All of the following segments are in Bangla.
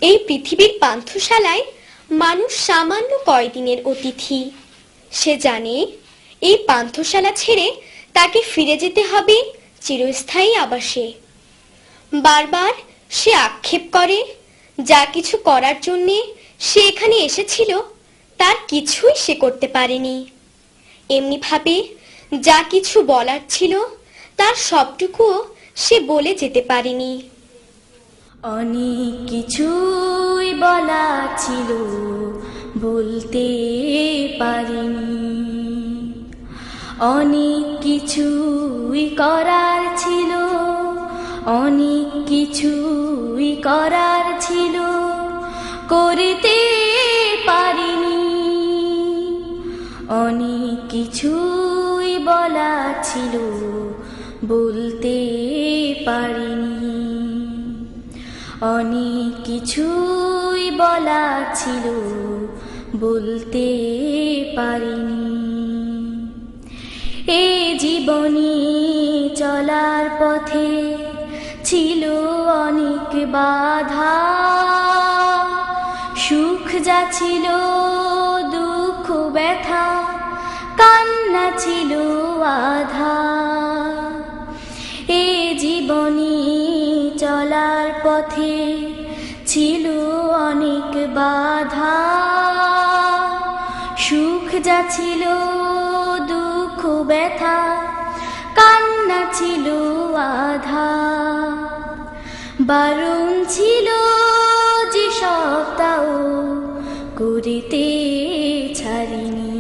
এই পৃথিবীর পান্থশালায় মানুষ সামান্য কয়দিনের অতিথি। সে জানে এই পান্থশালা ছেড়ে তাকে ফিরে যেতে হবে চিরস্থায়ী আবাসে। বারবার সে আক্ষেপ করে যা কিছু করার জন্যে সে এখানে এসেছিল তার কিছুই সে করতে পারেনি। এমনি ভাবে যা কিছু বলার ছিল তার সবটুকুও সে বলে যেতে পারেনি। অনেক কিছুই বলা ছিল বলতে পারিনি, অনেক কিছুই করার ছিল, অনেক কিছুই করার ছিল করতে পারিনি, অনেক কিছুই বলা ছিল বলতে পারিনি, অনেক কিছুই বলা ছিল বলতে পারিনি। এই জীবনে চলার পথে ছিল অনেক বাধা, সুখ যা ছিল দুঃখ ব্যথা কান্না ছিল আধা। এই জীবনে চলার পথে ছিল অনেক বাধা, সুখ যা ছিল দুঃখ ব্যথা কান্না ছিল আধা। বারণ ছিল যে সপ্তাহ করিতে ছাড়িনি,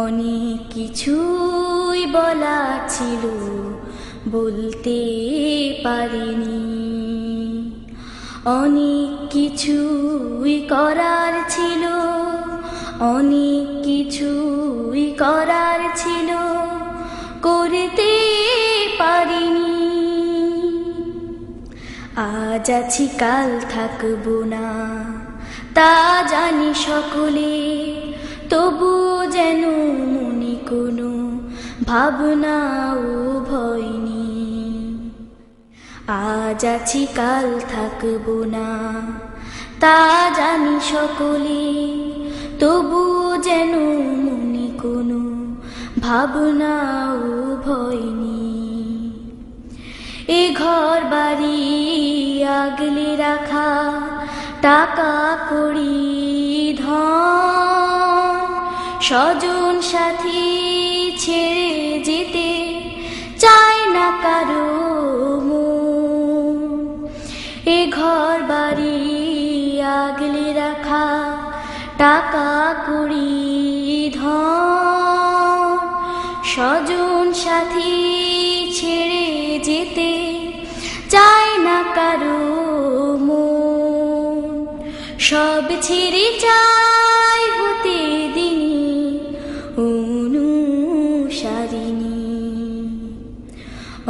অনেক কিছুই বলা ছিল বলতে পারিনি, অনেক কিছুই করার ছিল, অনেক কিছুই করার ছিল করতে পারিনি। আজ আছি কাল থাকবো না তা জানি সকলে, তবু যেন মনে কোনো ভাবনা ও ভয় নেই। আজ আছি কাল থাকবো না তা জানি সকলে, তবু যেন মনে কোনো ভাবনা ও ভয় নেই। এ ঘর বাড়ি আগলে রাখা টাকা কড়ি ধন, স্বজন সাথী ছেড়ে যেতে চায় না কারো মন। এ ঘর বাড়ি আগলে রাখা টাকা কড়ি ধন, স্বজন সাথী ছেড়ে যেতে চায় না কারো মন। সব ছেড়ে চায় হতে দিনি অনুসারিণী,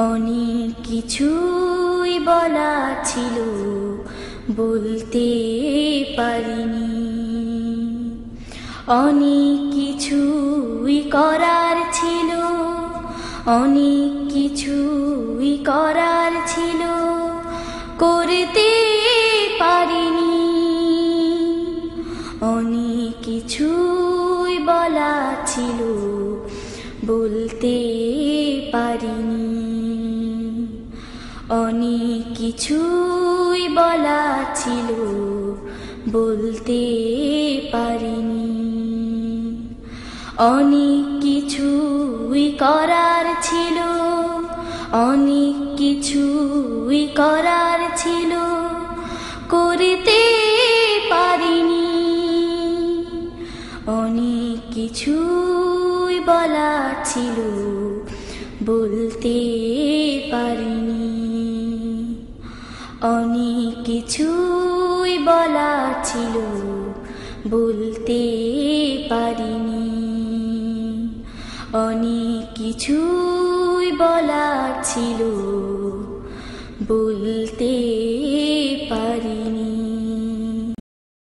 অনেক কিছুই বলা ছিল বলতে পারিনি, অনেক কিছুই করার ছিল, অনেক কিছুই করার ছিল করতে পারিনি, অনেক কিছুই বলা ছিল বলতে পারিনি, অনেক কিছুই বলা ছিল বলতে পারিনি, অনেক কিছুই করার ছিল, অনেক কিছুই করার ছিল করতে পারিনি, অনেক কিছুই বলা ছিল বলতে পারিনি, অনেক কিছুই বলা ছিল বলতে পারিনি, অনেক কিছুই বলা ছিল